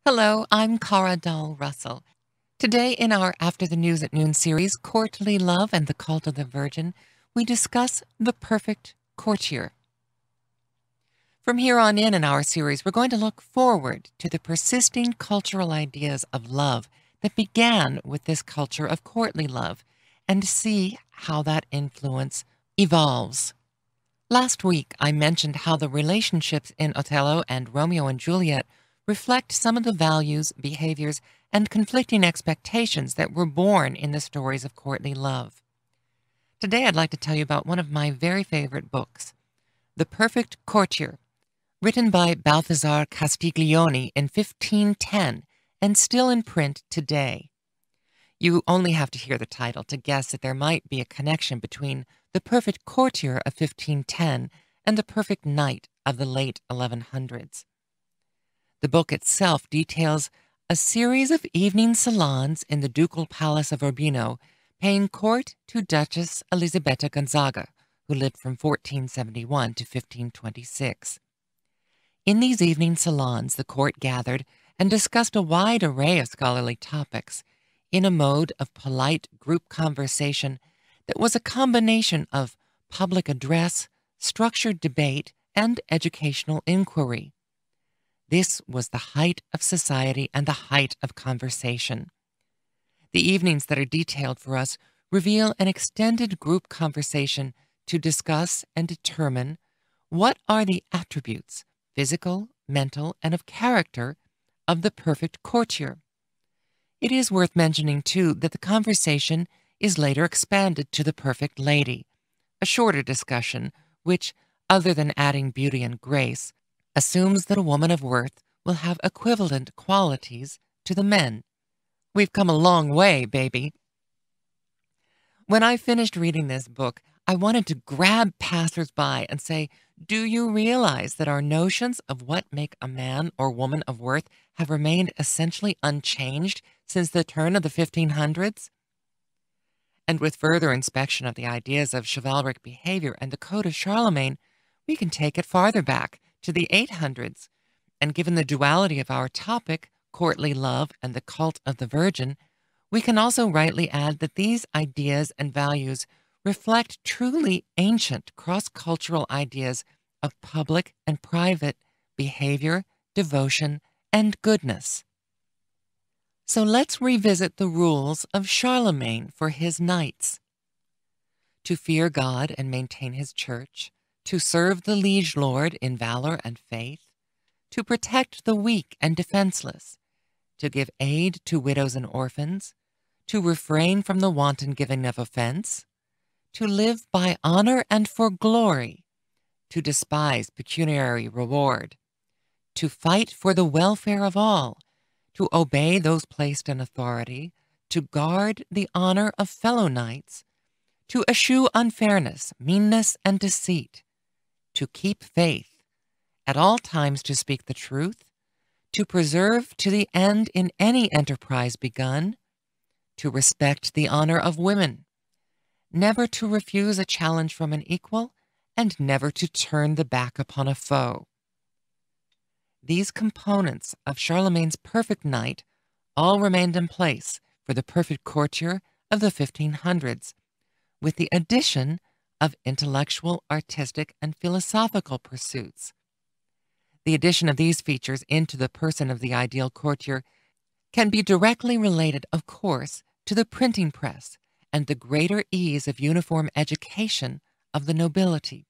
Hello, I'm Cara Dahl Russell. Today in our After the News at Noon series, Courtly Love and the Cult of the Virgin, we discuss the perfect courtier. From here on in our series, we're going to look forward to the persisting cultural ideas of love that began with this culture of courtly love and see how that influence evolves. Last week, I mentioned how the relationships in Othello and Romeo and Juliet reflect some of the values, behaviors, and conflicting expectations that were born in the stories of courtly love. Today, I'd like to tell you about one of my very favorite books, The Perfect Courtier, written by Baldassare Castiglione in 1510 and still in print today. You only have to hear the title to guess that there might be a connection between the Perfect Courtier of 1510 and the Perfect Knight of the late 1100s. The book itself details a series of evening salons in the ducal palace of Urbino, paying court to Duchess Elisabetta Gonzaga, who lived from 1471 to 1526. In these evening salons, the court gathered and discussed a wide array of scholarly topics in a mode of polite group conversation that was a combination of public address, structured debate, and educational inquiry. This was the height of society and the height of conversation. The evenings that are detailed for us reveal an extended group conversation to discuss and determine what are the attributes, physical, mental, and of character, of the perfect courtier. It is worth mentioning, too, that the conversation is later expanded to the perfect lady, a shorter discussion which, other than adding beauty and grace, assumes that a woman of worth will have equivalent qualities to the men. We've come a long way, baby. When I finished reading this book, I wanted to grab passers-by and say, do you realize that our notions of what make a man or woman of worth have remained essentially unchanged since the turn of the 1500s? And with further inspection of the ideas of chivalric behavior and the Code of Charlemagne, we can take it farther back to the 800s, and given the duality of our topic, courtly love and the cult of the Virgin, we can also rightly add that these ideas and values reflect truly ancient cross-cultural ideas of public and private behavior, devotion, and goodness. So let's revisit the rules of Charlemagne for his knights. To fear God and maintain his church, to serve the liege lord in valor and faith, to protect the weak and defenseless, to give aid to widows and orphans, to refrain from the wanton giving of offense, to live by honor and for glory, to despise pecuniary reward, to fight for the welfare of all, to obey those placed in authority, to guard the honor of fellow knights, to eschew unfairness, meanness, and deceit, to keep faith, at all times to speak the truth, to preserve to the end in any enterprise begun, to respect the honor of women, never to refuse a challenge from an equal, and never to turn the back upon a foe. These components of Charlemagne's perfect knight all remained in place for the perfect courtier of the 1500s, with the addition of intellectual, artistic, and philosophical pursuits. The addition of these features into the person of the ideal courtier can be directly related, of course, to the printing press and the greater ease of uniform education of the nobility.